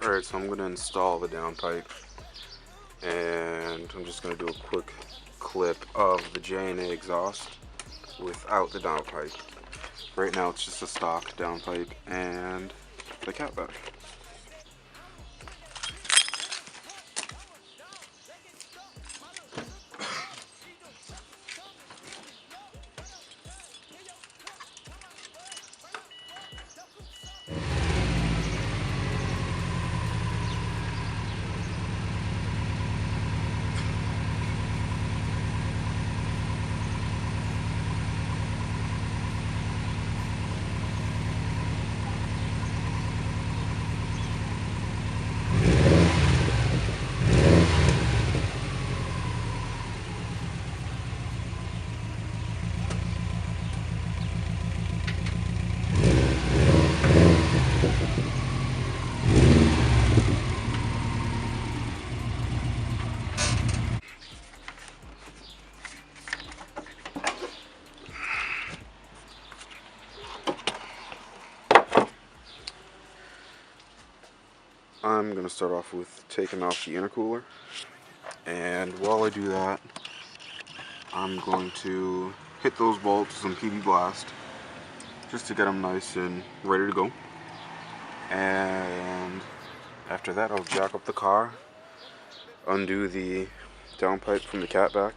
Alright, so I'm going to install the downpipe, and I'm just going to do a quick clip of the J&A exhaust without the downpipe. Right now it's just a stock downpipe and the catback. I'm going to start off with taking off the intercooler, and while I do that, I'm going to hit those bolts with some PB Blast just to get them nice and ready to go. And after that, I'll jack up the car, undo the downpipe from the catback,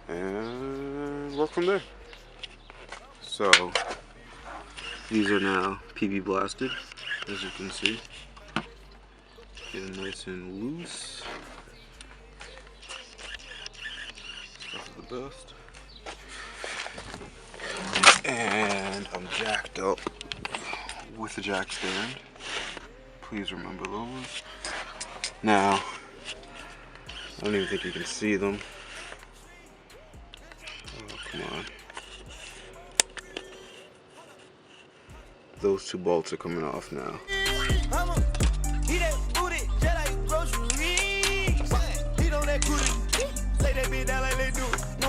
and work from there. So these are now PB blasted, as you can see. Getting nice and loose. Stuff is the best. And I'm jacked up with the jack stand. Please remember those. Now, I don't even think you can see them. Oh, come on. Those two bolts are coming off now.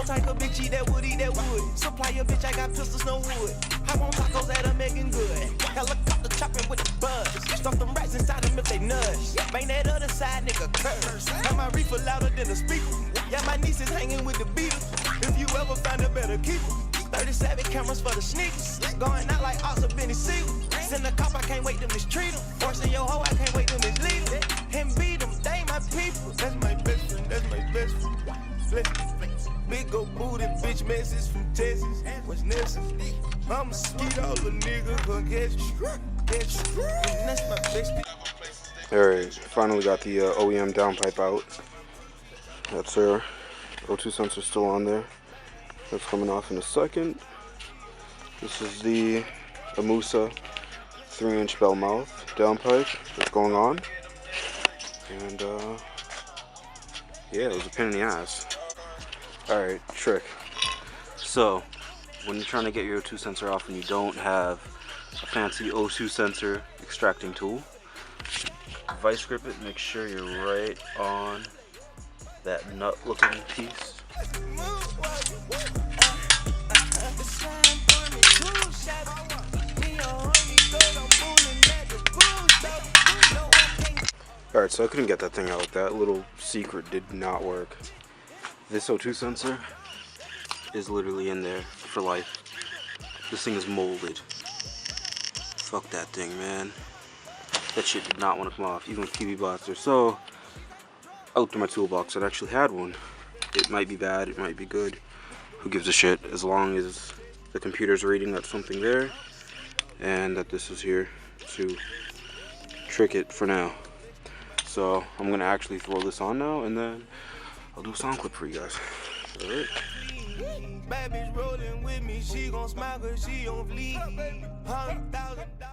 Type of bitch eat that wood, eat that wood. Supply your bitch, I got pistols, no wood. I want tacos that are making good. Helicopter chopping with the buzz. Stuff them rats inside them if they nudge. Bang that other side, nigga, curse. Have my reefer louder than a speaker. Yeah, my niece is hanging with the Beatles. If you ever find a better keeper. 37 cameras for the sneakers. Going out like Ox or Benny Siegel. Send a cop, I can't wait to mistreat them. Forcing your hoe, I can't wait to mislead them. And beat them, they ain't my people. That's my best friend, that's my best friend. Big old booty bitch message from Texas. What's next? I'm a skeet all the nigga gon' get you. And that's my best. Alright, finally got the OEM downpipe out. That's our O2 sensor still on there. That's coming off in a second. This is the Emusa 3-inch bell mouth downpipe that's going on. And yeah, it was a pain in the ass. Alright, trick. So, when you're trying to get your O2 sensor off and you don't have a fancy O2 sensor extracting tool, vice grip it, make sure you're right on that nut looking piece. Alright, so I couldn't get that thing out. That little secret did not work. This O2 sensor is literally in there for life. This thing is molded. Fuck that thing, man. That shit did not want to come off, even with PB Blaster. So, I looked in my toolbox. I actually had one. It might be bad, it might be good. Who gives a shit? As long as the computer's reading that something there, and that this is here to trick it for now. So, I'm going to actually throw this on now, and then I'll do a sound clip for you guys. Alright. Baby's rolling with me, she gon' smile 'cause she on fleek. $100,000